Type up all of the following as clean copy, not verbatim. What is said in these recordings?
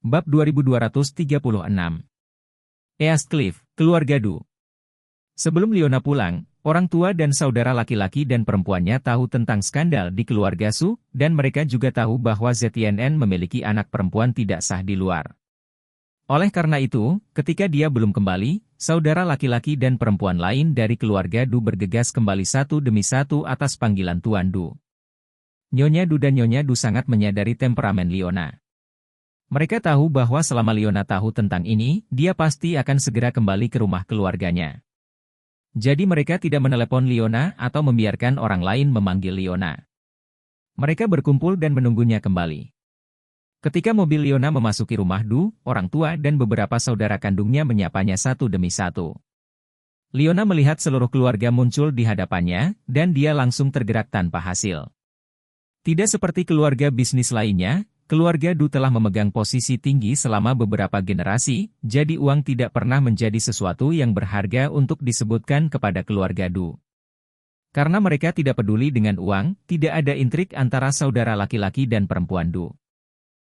Bab 2236. Eastcliff, keluarga Du. Sebelum Liona pulang, orang tua dan saudara laki-laki dan perempuannya tahu tentang skandal di keluarga Su, dan mereka juga tahu bahwa ZNN memiliki anak perempuan tidak sah di luar. Oleh karena itu, ketika dia belum kembali, saudara laki-laki dan perempuan lain dari keluarga Du bergegas kembali satu demi satu atas panggilan Tuan Du. Nyonya Du dan Nyonya Du sangat menyadari temperamen Liona. Mereka tahu bahwa selama Liona tahu tentang ini, dia pasti akan segera kembali ke rumah keluarganya. Jadi mereka tidak menelepon Liona atau membiarkan orang lain memanggil Liona. Mereka berkumpul dan menunggunya kembali. Ketika mobil Liona memasuki rumah Du, orang tua dan beberapa saudara kandungnya menyapanya satu demi satu. Liona melihat seluruh keluarga muncul di hadapannya, dan dia langsung tergerak tanpa hasil. Tidak seperti keluarga bisnis lainnya, keluarga Du telah memegang posisi tinggi selama beberapa generasi, jadi uang tidak pernah menjadi sesuatu yang berharga untuk disebutkan kepada keluarga Du. Karena mereka tidak peduli dengan uang, tidak ada intrik antara saudara laki-laki dan perempuan Du.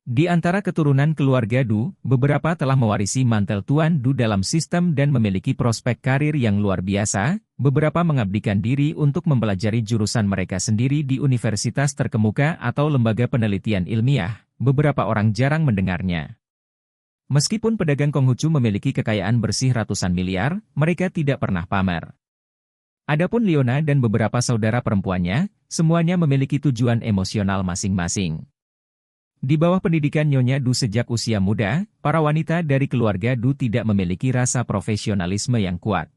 Di antara keturunan keluarga Du, beberapa telah mewarisi mantel Tuan Du dalam sistem dan memiliki prospek karir yang luar biasa, beberapa mengabdikan diri untuk mempelajari jurusan mereka sendiri di universitas terkemuka atau lembaga penelitian ilmiah, beberapa orang jarang mendengarnya. Meskipun pedagang Konghucu memiliki kekayaan bersih ratusan miliar, mereka tidak pernah pamer. Adapun Liona dan beberapa saudara perempuannya, semuanya memiliki tujuan emosional masing-masing. Di bawah pendidikan Nyonya Du sejak usia muda, para wanita dari keluarga Du tidak memiliki rasa profesionalisme yang kuat.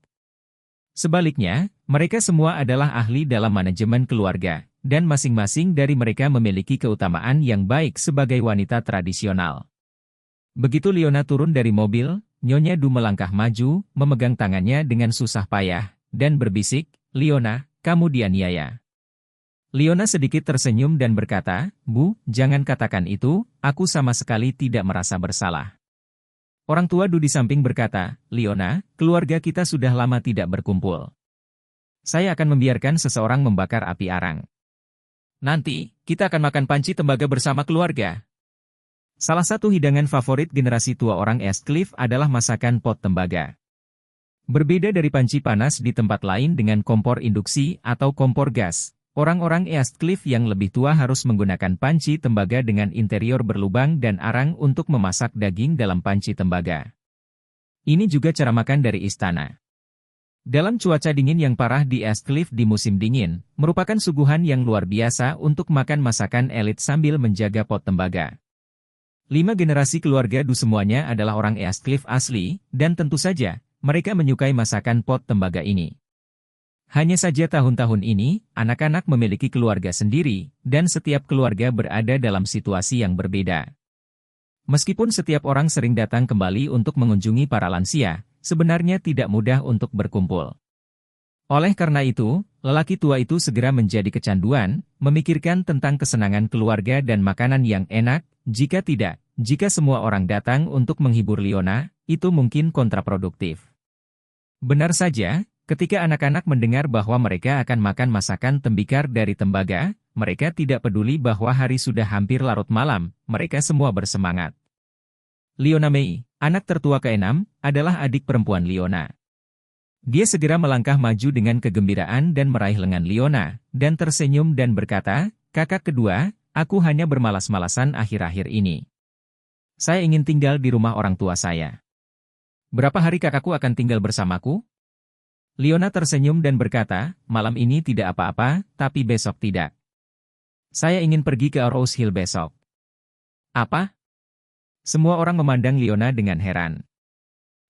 Sebaliknya, mereka semua adalah ahli dalam manajemen keluarga, dan masing-masing dari mereka memiliki keutamaan yang baik sebagai wanita tradisional. Begitu Liona turun dari mobil, Nyonya Du melangkah maju, memegang tangannya dengan susah payah, dan berbisik, "Liona, kamu dianiaya." Liona sedikit tersenyum dan berkata, "Bu, jangan katakan itu, aku sama sekali tidak merasa bersalah." Orang tua Du di samping berkata, "Liona, keluarga kita sudah lama tidak berkumpul. Saya akan membiarkan seseorang membakar api arang. Nanti, kita akan makan panci tembaga bersama keluarga." Salah satu hidangan favorit generasi tua orang Eastcliff adalah masakan pot tembaga. Berbeda dari panci panas di tempat lain dengan kompor induksi atau kompor gas, orang-orang Eastcliff yang lebih tua harus menggunakan panci tembaga dengan interior berlubang dan arang untuk memasak daging dalam panci tembaga. Ini juga cara makan dari istana. Dalam cuaca dingin yang parah di Eastcliff di musim dingin, merupakan suguhan yang luar biasa untuk makan masakan elit sambil menjaga pot tembaga. 5 generasi keluarga Du semuanya adalah orang Eastcliff asli, dan tentu saja, mereka menyukai masakan pot tembaga ini. Hanya saja tahun-tahun ini, anak-anak memiliki keluarga sendiri, dan setiap keluarga berada dalam situasi yang berbeda. Meskipun setiap orang sering datang kembali untuk mengunjungi para lansia, sebenarnya tidak mudah untuk berkumpul. Oleh karena itu, lelaki tua itu segera menjadi kecanduan, memikirkan tentang kesenangan keluarga dan makanan yang enak, jika semua orang datang untuk menghibur Liona, itu mungkin kontraproduktif. Benar saja, ketika anak-anak mendengar bahwa mereka akan makan masakan tembikar dari tembaga, mereka tidak peduli bahwa hari sudah hampir larut malam, mereka semua bersemangat. Liona Mei, anak tertua ke-6, adalah adik perempuan Liona. Dia segera melangkah maju dengan kegembiraan dan meraih lengan Liona, dan tersenyum dan berkata, "Kakak kedua, aku hanya bermalas-malasan akhir-akhir ini. Saya ingin tinggal di rumah orang tua saya. Berapa hari kakakku akan tinggal bersamaku?" Liona tersenyum dan berkata, "Malam ini tidak apa-apa, tapi besok tidak. Saya ingin pergi ke Rose Hill besok." "Apa?" Semua orang memandang Liona dengan heran.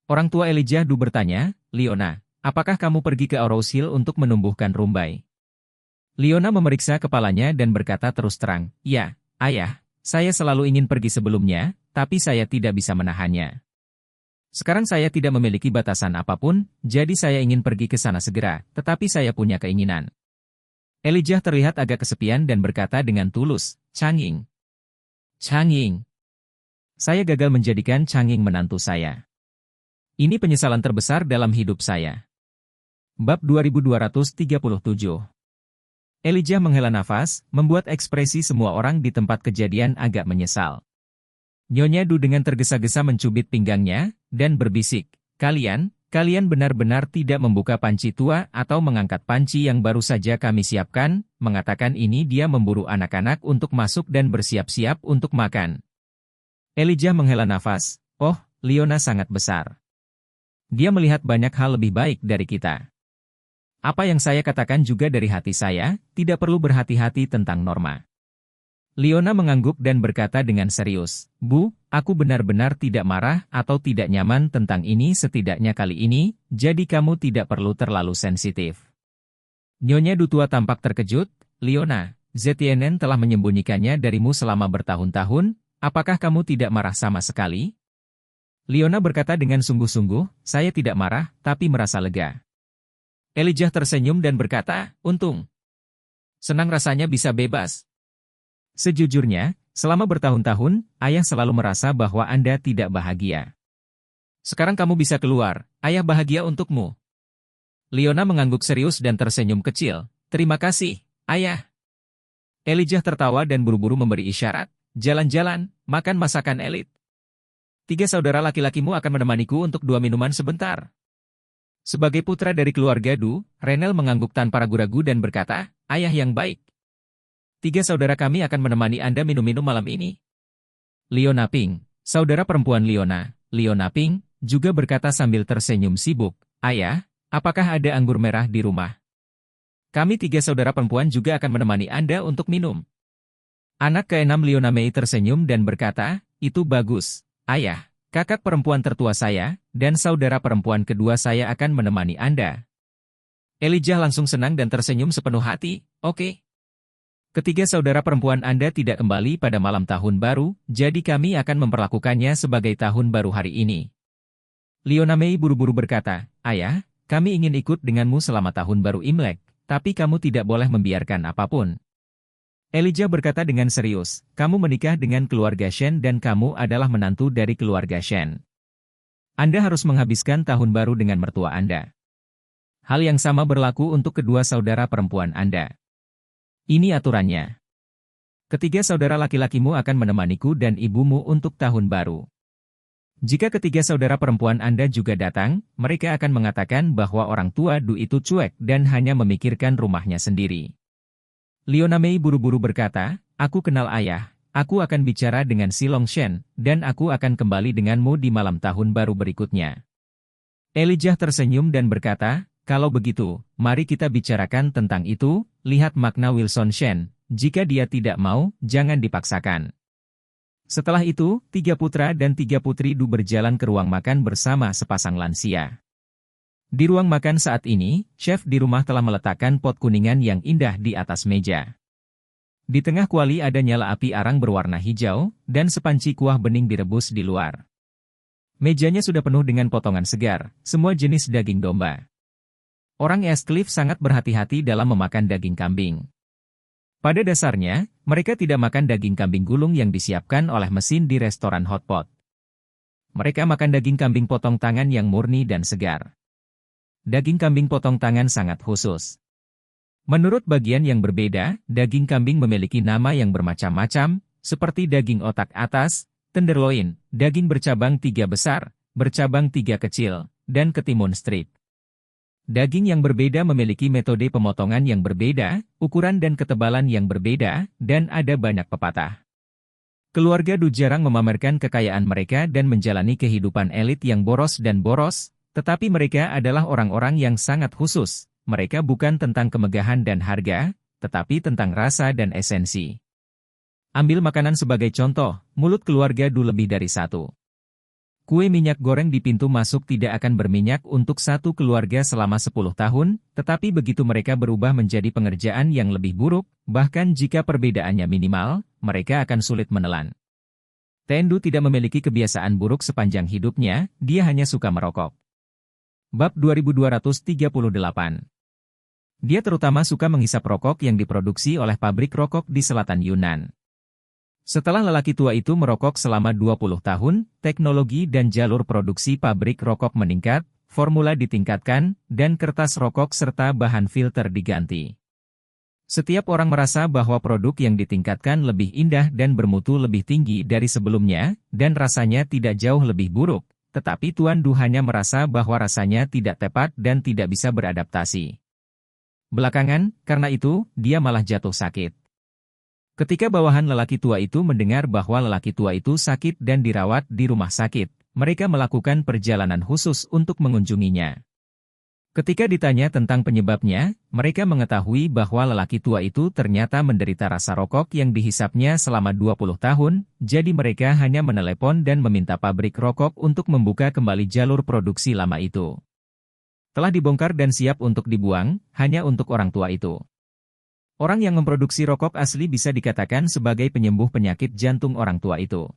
Orang tua Elijah Du bertanya, "Liona, apakah kamu pergi ke Rose Hill untuk menumbuhkan rumbai?" Liona memeriksa kepalanya dan berkata terus terang, "Ya, ayah, saya selalu ingin pergi sebelumnya, tapi saya tidak bisa menahannya. Sekarang saya tidak memiliki batasan apapun, jadi saya ingin pergi ke sana segera, tetapi saya punya keinginan." Elijah terlihat agak kesepian dan berkata dengan tulus, "Changing. Changing. Saya gagal menjadikan Changing menantu saya. Ini penyesalan terbesar dalam hidup saya." Bab 2237. Elijah menghela nafas, membuat ekspresi semua orang di tempat kejadian agak menyesal. Nyonya Du dengan tergesa-gesa mencubit pinggangnya, dan berbisik, kalian benar-benar tidak membuka panci tua atau mengangkat panci yang baru saja kami siapkan, mengatakan ini dia memburu anak-anak untuk masuk dan bersiap-siap untuk makan. Elijah menghela nafas, oh, Leona sangat besar. Dia melihat banyak hal lebih baik dari kita. Apa yang saya katakan juga dari hati saya, tidak perlu berhati-hati tentang Norma. Leona mengangguk dan berkata dengan serius, Bu, aku benar-benar tidak marah atau tidak nyaman tentang ini setidaknya kali ini, jadi kamu tidak perlu terlalu sensitif. Nyonya Du tua tampak terkejut, Leona, ZTNN telah menyembunyikannya darimu selama bertahun-tahun, apakah kamu tidak marah sama sekali? Leona berkata dengan sungguh-sungguh, saya tidak marah, tapi merasa lega. Elijah tersenyum dan berkata, untung. Senang rasanya bisa bebas. Sejujurnya, selama bertahun-tahun, ayah selalu merasa bahwa Anda tidak bahagia. Sekarang kamu bisa keluar, ayah bahagia untukmu. Leona mengangguk serius dan tersenyum kecil. Terima kasih, ayah. Elijah tertawa dan buru-buru memberi isyarat. Jalan-jalan, makan masakan elit. 3 saudara laki-lakimu akan menemaniku untuk 2 minuman sebentar. Sebagai putra dari keluarga Du, Renel mengangguk tanpa ragu-ragu dan berkata, ayah yang baik. 3 saudara kami akan menemani Anda minum-minum malam ini. Leona Ping, saudara perempuan Leona Ping, juga berkata sambil tersenyum sibuk, ayah, apakah ada anggur merah di rumah? Kami 3 saudara perempuan juga akan menemani Anda untuk minum. Anak ke-6 Leona Mei tersenyum dan berkata, itu bagus, ayah, kakak perempuan tertua saya, dan saudara perempuan kedua saya akan menemani Anda. Elijah langsung senang dan tersenyum sepenuh hati, oke. Ketiga saudara perempuan Anda tidak kembali pada malam tahun baru, jadi kami akan memperlakukannya sebagai tahun baru hari ini. Leona Mei buru-buru berkata, ayah, kami ingin ikut denganmu selama tahun baru Imlek, tapi kamu tidak boleh membiarkan apapun. Elijah berkata dengan serius, kamu menikah dengan keluarga Shen dan kamu adalah menantu dari keluarga Shen. Anda harus menghabiskan tahun baru dengan mertua Anda. Hal yang sama berlaku untuk kedua saudara perempuan Anda. Ini aturannya. Ketiga saudara laki-lakimu akan menemaniku dan ibumu untuk tahun baru. Jika ketiga saudara perempuan Anda juga datang, mereka akan mengatakan bahwa orang tua Du itu cuek dan hanya memikirkan rumahnya sendiri. Leona Mei buru-buru berkata, aku kenal ayah, aku akan bicara dengan si Long Shen, dan aku akan kembali denganmu di malam tahun baru berikutnya. Elijah tersenyum dan berkata, kalau begitu, mari kita bicarakan tentang itu, lihat makna Wilson Shen, jika dia tidak mau, jangan dipaksakan. Setelah itu, 3 putra dan 3 putri Du berjalan ke ruang makan bersama sepasang lansia. Di ruang makan saat ini, chef di rumah telah meletakkan pot kuningan yang indah di atas meja. Di tengah kuali ada nyala api arang berwarna hijau, dan sepanci kuah bening direbus di luar. Mejanya sudah penuh dengan potongan segar, semua jenis daging domba. Orang Eastcliff sangat berhati-hati dalam memakan daging kambing. Pada dasarnya, mereka tidak makan daging kambing gulung yang disiapkan oleh mesin di restoran hotpot. Mereka makan daging kambing potong tangan yang murni dan segar. Daging kambing potong tangan sangat khusus. Menurut bagian yang berbeda, daging kambing memiliki nama yang bermacam-macam, seperti daging otak atas, tenderloin, daging bercabang 3 besar, bercabang 3 kecil, dan ketimun strip. Daging yang berbeda memiliki metode pemotongan yang berbeda, ukuran dan ketebalan yang berbeda, dan ada banyak pepatah. Keluarga Du jarang memamerkan kekayaan mereka dan menjalani kehidupan elit yang boros, tetapi mereka adalah orang-orang yang sangat khusus. Mereka bukan tentang kemegahan dan harga, tetapi tentang rasa dan esensi. Ambil makanan sebagai contoh, mulut keluarga Du lebih dari 1. Kue minyak goreng di pintu masuk tidak akan berminyak untuk satu keluarga selama 10 tahun, tetapi begitu mereka berubah menjadi pengerjaan yang lebih buruk, bahkan jika perbedaannya minimal, mereka akan sulit menelan. Tendu tidak memiliki kebiasaan buruk sepanjang hidupnya, dia hanya suka merokok. Bab 2238. Dia terutama suka menghisap rokok yang diproduksi oleh pabrik rokok di selatan Yunnan. Setelah lelaki tua itu merokok selama 20 tahun, teknologi dan jalur produksi pabrik rokok meningkat, formula ditingkatkan, dan kertas rokok serta bahan filter diganti. Setiap orang merasa bahwa produk yang ditingkatkan lebih indah dan bermutu lebih tinggi dari sebelumnya, dan rasanya tidak jauh lebih buruk. Tetapi Tuan Du hanya merasa bahwa rasanya tidak tepat dan tidak bisa beradaptasi. Belakangan, karena itu, dia malah jatuh sakit. Ketika bawahan lelaki tua itu mendengar bahwa lelaki tua itu sakit dan dirawat di rumah sakit, mereka melakukan perjalanan khusus untuk mengunjunginya. Ketika ditanya tentang penyebabnya, mereka mengetahui bahwa lelaki tua itu ternyata menderita rasa rokok yang dihisapnya selama 20 tahun, jadi mereka hanya menelepon dan meminta pabrik rokok untuk membuka kembali jalur produksi lama itu. Telah dibongkar dan siap untuk dibuang, hanya untuk orang tua itu. Orang yang memproduksi rokok asli bisa dikatakan sebagai penyembuh penyakit jantung orang tua itu.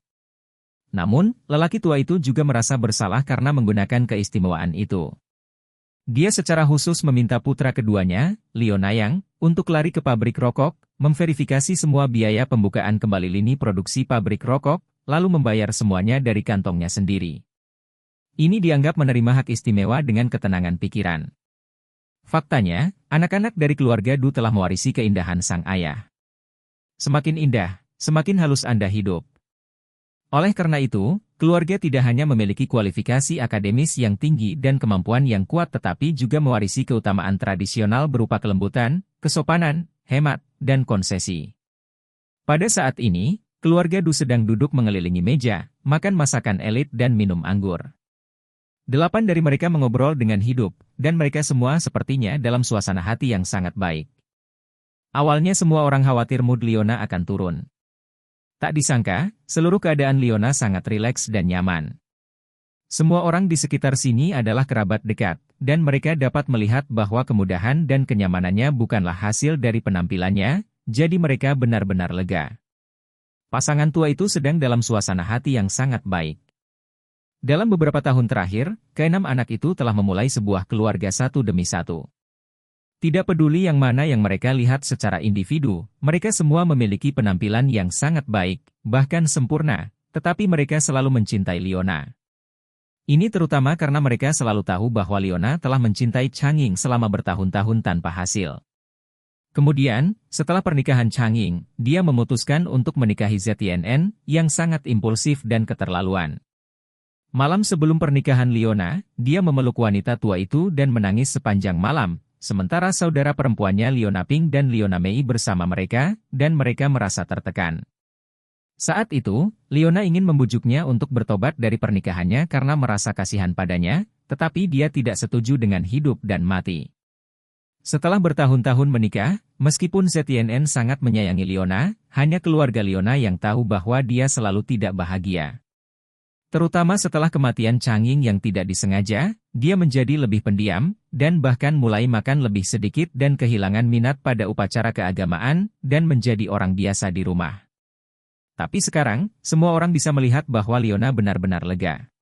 Namun, lelaki tua itu juga merasa bersalah karena menggunakan keistimewaan itu. Dia secara khusus meminta putra keduanya, Leo Nayang, untuk lari ke pabrik rokok, memverifikasi semua biaya pembukaan kembali lini produksi pabrik rokok, lalu membayar semuanya dari kantongnya sendiri. Ini dianggap menerima hak istimewa dengan ketenangan pikiran. Faktanya, anak-anak dari keluarga Du telah mewarisi keindahan sang ayah. Semakin indah, semakin halus Anda hidup. Oleh karena itu, keluarga tidak hanya memiliki kualifikasi akademis yang tinggi dan kemampuan yang kuat tetapi juga mewarisi keutamaan tradisional berupa kelembutan, kesopanan, hemat, dan konsesi. Pada saat ini, keluarga Du sedang duduk mengelilingi meja, makan masakan elit dan minum anggur. 8 dari mereka mengobrol dengan hidup, dan mereka semua sepertinya dalam suasana hati yang sangat baik. Awalnya semua orang khawatir mood Leona akan turun. Tak disangka, seluruh keadaan Leona sangat rileks dan nyaman. Semua orang di sekitar sini adalah kerabat dekat, dan mereka dapat melihat bahwa kemudahan dan kenyamanannya bukanlah hasil dari penampilannya, jadi mereka benar-benar lega. Pasangan tua itu sedang dalam suasana hati yang sangat baik. Dalam beberapa tahun terakhir, keenam anak itu telah memulai sebuah keluarga satu demi satu. Tidak peduli yang mana yang mereka lihat secara individu, mereka semua memiliki penampilan yang sangat baik, bahkan sempurna, tetapi mereka selalu mencintai Leona. Ini terutama karena mereka selalu tahu bahwa Leona telah mencintai Changing selama bertahun-tahun tanpa hasil. Kemudian, setelah pernikahan Changing, dia memutuskan untuk menikahi ZTNN, yang sangat impulsif dan keterlaluan. Malam sebelum pernikahan Leona, dia memeluk wanita tua itu dan menangis sepanjang malam, sementara saudara perempuannya Leona Ping dan Leona Mei bersama mereka, dan mereka merasa tertekan. Saat itu, Leona ingin membujuknya untuk bertobat dari pernikahannya karena merasa kasihan padanya, tetapi dia tidak setuju dengan hidup dan mati. Setelah bertahun-tahun menikah, meskipun ZTNN sangat menyayangi Leona, hanya keluarga Leona yang tahu bahwa dia selalu tidak bahagia. Terutama setelah kematian Changing yang tidak disengaja, dia menjadi lebih pendiam, dan bahkan mulai makan lebih sedikit dan kehilangan minat pada upacara keagamaan, dan menjadi orang biasa di rumah. Tapi sekarang, semua orang bisa melihat bahwa Leona benar-benar lega.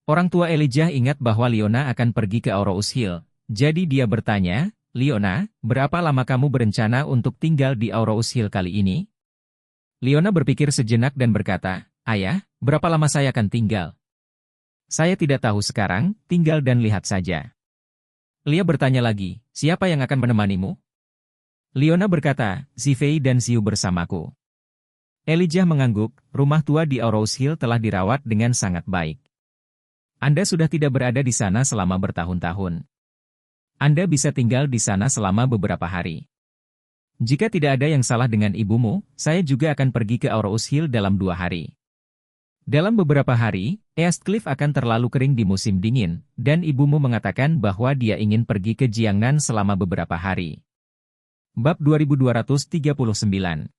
Orang tua Elijah ingat bahwa Leona akan pergi ke Aurous Hill, jadi dia bertanya, "Leona, berapa lama kamu berencana untuk tinggal di Aurous Hill kali ini?" Leona berpikir sejenak dan berkata, "Ayah, berapa lama saya akan tinggal? Saya tidak tahu sekarang, tinggal dan lihat saja." Lia bertanya lagi, "Siapa yang akan menemanimu?" Leona berkata, "Zifei dan Xiu bersamaku." Elijah mengangguk, rumah tua di Aurous Hill telah dirawat dengan sangat baik. Anda sudah tidak berada di sana selama bertahun-tahun. Anda bisa tinggal di sana selama beberapa hari. Jika tidak ada yang salah dengan ibumu, saya juga akan pergi ke Aurous Hill dalam 2 hari. Dalam beberapa hari, East Cliff akan terlalu kering di musim dingin, dan ibumu mengatakan bahwa dia ingin pergi ke Jiangnan selama beberapa hari. Bab 2239.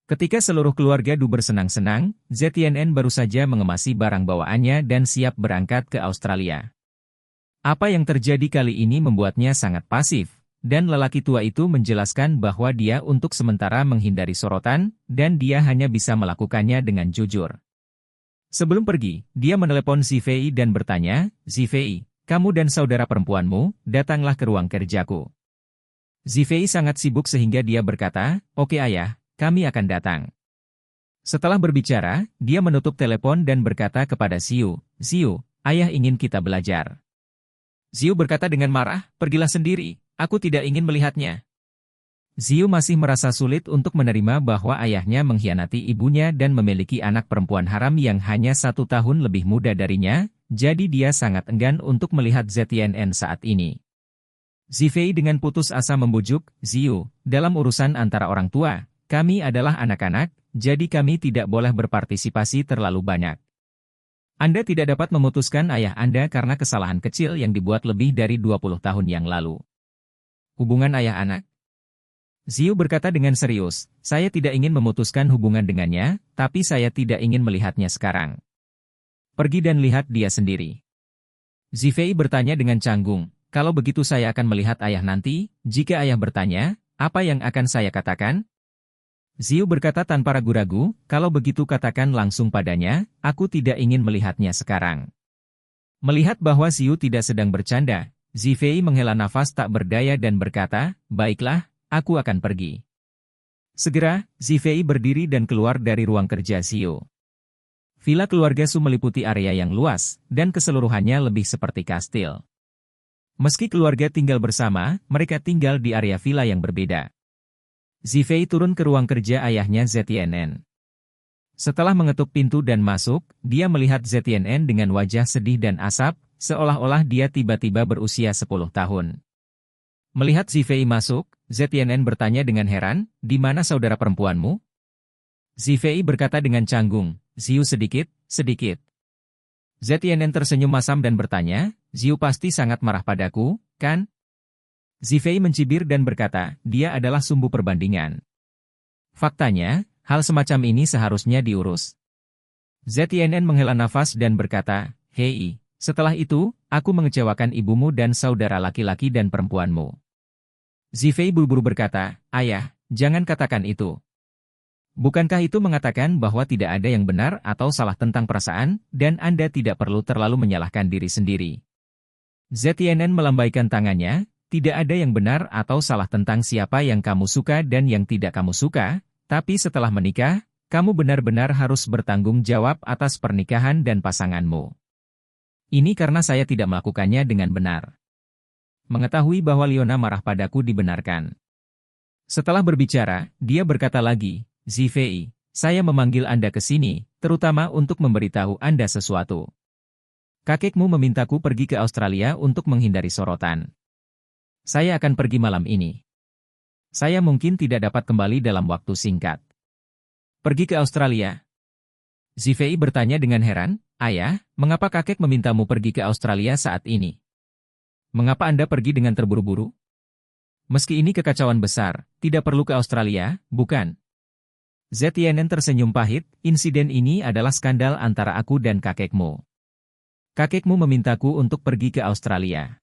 Ketika seluruh keluarga Du bersenang-senang, ZTNN baru saja mengemasi barang bawaannya dan siap berangkat ke Australia. Apa yang terjadi kali ini membuatnya sangat pasif, dan lelaki tua itu menjelaskan bahwa dia untuk sementara menghindari sorotan, dan dia hanya bisa melakukannya dengan jujur. Sebelum pergi, dia menelepon Zifei dan bertanya, "Zifei, kamu dan saudara perempuanmu, datanglah ke ruang kerjaku." Zifei sangat sibuk sehingga dia berkata, "Oke ayah, kami akan datang." Setelah berbicara, dia menutup telepon dan berkata kepada Xiu, "Xiu, ayah ingin kita belajar." Xiu berkata dengan marah, "Pergilah sendiri, aku tidak ingin melihatnya." Ziyu masih merasa sulit untuk menerima bahwa ayahnya mengkhianati ibunya dan memiliki anak perempuan haram yang hanya 1 tahun lebih muda darinya, jadi dia sangat enggan untuk melihat ZTNN saat ini. Zifei dengan putus asa membujuk, Ziyu, dalam urusan antara orang tua, kami adalah anak-anak, jadi kami tidak boleh berpartisipasi terlalu banyak. Anda tidak dapat memutuskan ayah Anda karena kesalahan kecil yang dibuat lebih dari 20 tahun yang lalu. Hubungan ayah-anak? Ziyu berkata dengan serius, saya tidak ingin memutuskan hubungan dengannya, tapi saya tidak ingin melihatnya sekarang. Pergi dan lihat dia sendiri. Zifei bertanya dengan canggung, kalau begitu saya akan melihat ayah nanti, jika ayah bertanya, apa yang akan saya katakan? Ziyu berkata tanpa ragu-ragu, kalau begitu katakan langsung padanya, aku tidak ingin melihatnya sekarang. Melihat bahwa Ziyu tidak sedang bercanda, Zifei menghela nafas tak berdaya dan berkata, baiklah, aku akan pergi. Segera, Zifei berdiri dan keluar dari ruang kerja Ziyu. Villa keluarga Su meliputi area yang luas, dan keseluruhannya lebih seperti kastil. Meski keluarga tinggal bersama, mereka tinggal di area villa yang berbeda. Zifei turun ke ruang kerja ayahnya ZTNN. Setelah mengetuk pintu dan masuk, dia melihat ZTNN dengan wajah sedih dan asap, seolah-olah dia tiba-tiba berusia 10 tahun. Melihat Zifei masuk, ZTNN bertanya dengan heran, di mana saudara perempuanmu? Zifei berkata dengan canggung, Ziyu sedikit. ZTNN tersenyum masam dan bertanya, Ziyu pasti sangat marah padaku, kan? Zifei mencibir dan berkata, dia adalah sumbu perbandingan. Faktanya, hal semacam ini seharusnya diurus. ZTNN menghela nafas dan berkata, hei, setelah itu, aku mengecewakan ibumu dan saudara laki-laki dan perempuanmu. Zifei buru-buru berkata, ayah, jangan katakan itu. Bukankah itu mengatakan bahwa tidak ada yang benar atau salah tentang perasaan, dan Anda tidak perlu terlalu menyalahkan diri sendiri. ZTNN melambaikan tangannya, tidak ada yang benar atau salah tentang siapa yang kamu suka dan yang tidak kamu suka, tapi setelah menikah, kamu benar-benar harus bertanggung jawab atas pernikahan dan pasanganmu. Ini karena saya tidak melakukannya dengan benar. Mengetahui bahwa Liona marah padaku dibenarkan. Setelah berbicara, dia berkata lagi, Zifei, saya memanggil Anda ke sini, terutama untuk memberitahu Anda sesuatu. Kakekmu memintaku pergi ke Australia untuk menghindari sorotan. Saya akan pergi malam ini. Saya mungkin tidak dapat kembali dalam waktu singkat. Pergi ke Australia? Zifei bertanya dengan heran, ayah, mengapa kakek memintamu pergi ke Australia saat ini? Mengapa Anda pergi dengan terburu-buru? Meski ini kekacauan besar, tidak perlu ke Australia, bukan? ZTNN tersenyum pahit, insiden ini adalah skandal antara aku dan kakekmu. Kakekmu memintaku untuk pergi ke Australia.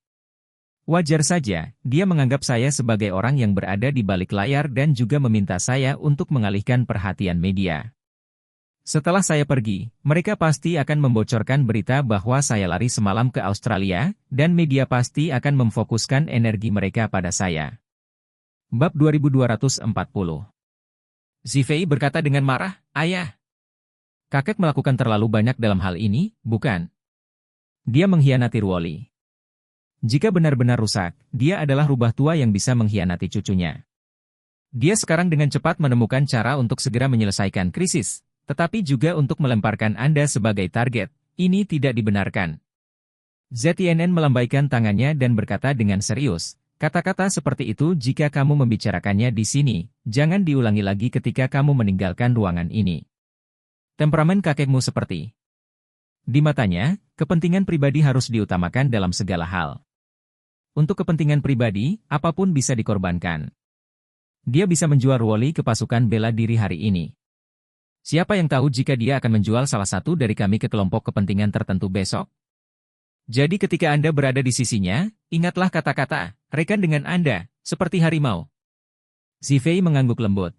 Wajar saja, dia menganggap saya sebagai orang yang berada di balik layar dan juga meminta saya untuk mengalihkan perhatian media. Setelah saya pergi, mereka pasti akan membocorkan berita bahwa saya lari semalam ke Australia, dan media pasti akan memfokuskan energi mereka pada saya. Bab 2240. Zifei berkata dengan marah, ayah. Kakek melakukan terlalu banyak dalam hal ini, bukan? Dia mengkhianati Ruoli. Jika benar-benar rusak, dia adalah rubah tua yang bisa mengkhianati cucunya. Dia sekarang dengan cepat menemukan cara untuk segera menyelesaikan krisis, tetapi juga untuk melemparkan Anda sebagai target. Ini tidak dibenarkan. ZTNN melambaikan tangannya dan berkata dengan serius, kata-kata seperti itu jika kamu membicarakannya di sini, jangan diulangi lagi ketika kamu meninggalkan ruangan ini. Temperamen kakekmu seperti. Di matanya, kepentingan pribadi harus diutamakan dalam segala hal. Untuk kepentingan pribadi, apapun bisa dikorbankan. Dia bisa menjual Ruoli ke pasukan bela diri hari ini. Siapa yang tahu jika dia akan menjual salah satu dari kami ke kelompok kepentingan tertentu besok? Jadi ketika Anda berada di sisinya, ingatlah kata-kata, rekan dengan Anda, seperti harimau. Zifei mengangguk lembut.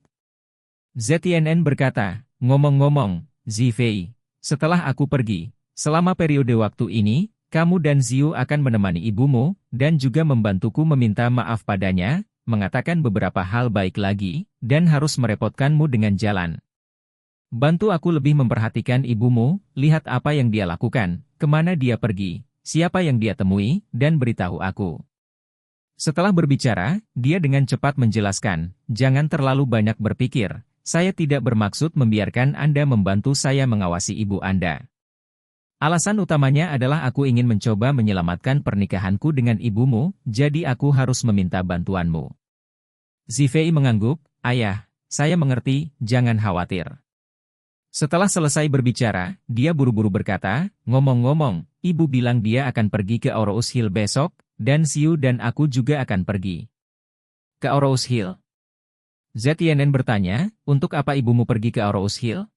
ZTNN berkata, ngomong-ngomong, Zifei, setelah aku pergi, selama periode waktu ini, kamu dan Ziyu akan menemani ibumu, dan juga membantuku meminta maaf padanya, mengatakan beberapa hal baik lagi, dan harus merepotkanmu dengan jalan. Bantu aku lebih memperhatikan ibumu, lihat apa yang dia lakukan, kemana dia pergi, siapa yang dia temui, dan beritahu aku. Setelah berbicara, dia dengan cepat menjelaskan, jangan terlalu banyak berpikir, saya tidak bermaksud membiarkan Anda membantu saya mengawasi ibu Anda. Alasan utamanya adalah aku ingin mencoba menyelamatkan pernikahanku dengan ibumu, jadi aku harus meminta bantuanmu. Zifei mengangguk, ayah, saya mengerti, jangan khawatir. Setelah selesai berbicara, dia buru-buru berkata, ngomong-ngomong, ibu bilang dia akan pergi ke Aurous Hill besok, dan Xiu dan aku juga akan pergi. Ke Aurous Hill? ZNN bertanya, untuk apa ibumu pergi ke Aurous Hill?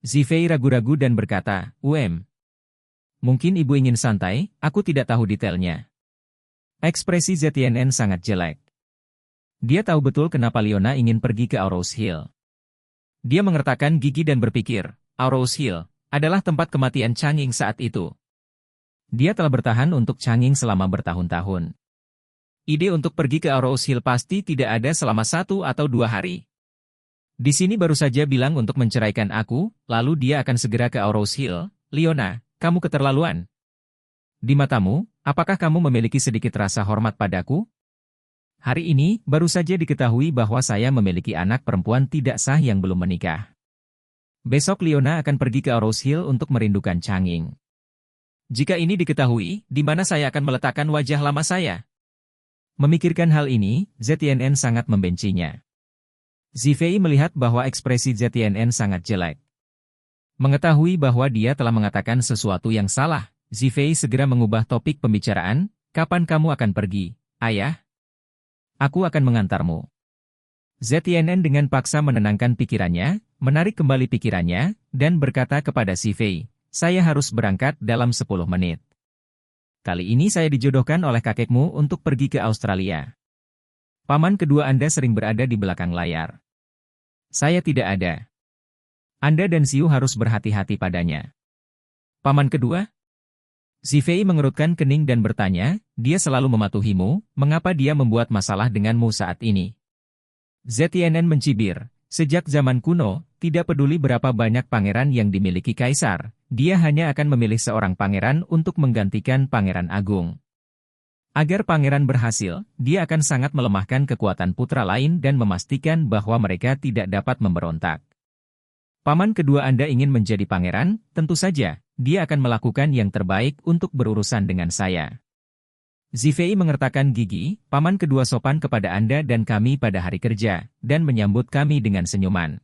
Zifei ragu-ragu dan berkata, mungkin ibu ingin santai, aku tidak tahu detailnya. Ekspresi ZNN sangat jelek. Dia tahu betul kenapa Leona ingin pergi ke Aurous Hill. Dia mengertakkan gigi dan berpikir, Aurous Hill adalah tempat kematian Changing saat itu. Dia telah bertahan untuk Changing selama bertahun-tahun. Ide untuk pergi ke Aurous Hill pasti tidak ada selama 1 atau 2 hari. Di sini baru saja bilang untuk menceraikan aku, lalu dia akan segera ke Aurous Hill. Leona, kamu keterlaluan. Di matamu, apakah kamu memiliki sedikit rasa hormat padaku? Hari ini, baru saja diketahui bahwa saya memiliki anak perempuan tidak sah yang belum menikah. Besok Leona akan pergi ke Aurous Hill untuk merindukan Changing. Jika ini diketahui, di mana saya akan meletakkan wajah lama saya? Memikirkan hal ini, ZNN sangat membencinya. Zifei melihat bahwa ekspresi ZNN sangat jelek. Mengetahui bahwa dia telah mengatakan sesuatu yang salah, Zifei segera mengubah topik pembicaraan, kapan kamu akan pergi, ayah? Aku akan mengantarmu. ZNN dengan paksa menenangkan pikirannya, menarik kembali pikirannya, dan berkata kepada Zifei, saya harus berangkat dalam 10 menit. Kali ini saya dijodohkan oleh kakekmu untuk pergi ke Australia. Paman kedua Anda sering berada di belakang layar. Saya tidak ada. Anda dan Xiu harus berhati-hati padanya. Paman kedua? Zifei mengerutkan kening dan bertanya, dia selalu mematuhimu, mengapa dia membuat masalah denganmu saat ini? ZNN mencibir, sejak zaman kuno, tidak peduli berapa banyak pangeran yang dimiliki kaisar, dia hanya akan memilih seorang pangeran untuk menggantikan pangeran agung. Agar pangeran berhasil, dia akan sangat melemahkan kekuatan putra lain dan memastikan bahwa mereka tidak dapat memberontak. Paman kedua Anda ingin menjadi pangeran, tentu saja, dia akan melakukan yang terbaik untuk berurusan dengan saya. Zifei mengertakkan gigi, paman kedua sopan kepada Anda dan kami pada hari kerja, dan menyambut kami dengan senyuman.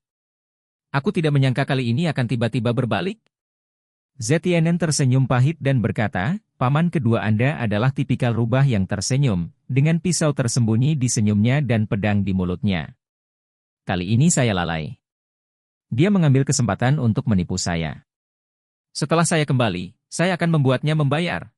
Aku tidak menyangka kali ini akan tiba-tiba berbalik. ZNN tersenyum pahit dan berkata, paman kedua Anda adalah tipikal rubah yang tersenyum, dengan pisau tersembunyi di senyumnya dan pedang di mulutnya. Kali ini saya lalai. Dia mengambil kesempatan untuk menipu saya. Setelah saya kembali, saya akan membuatnya membayar.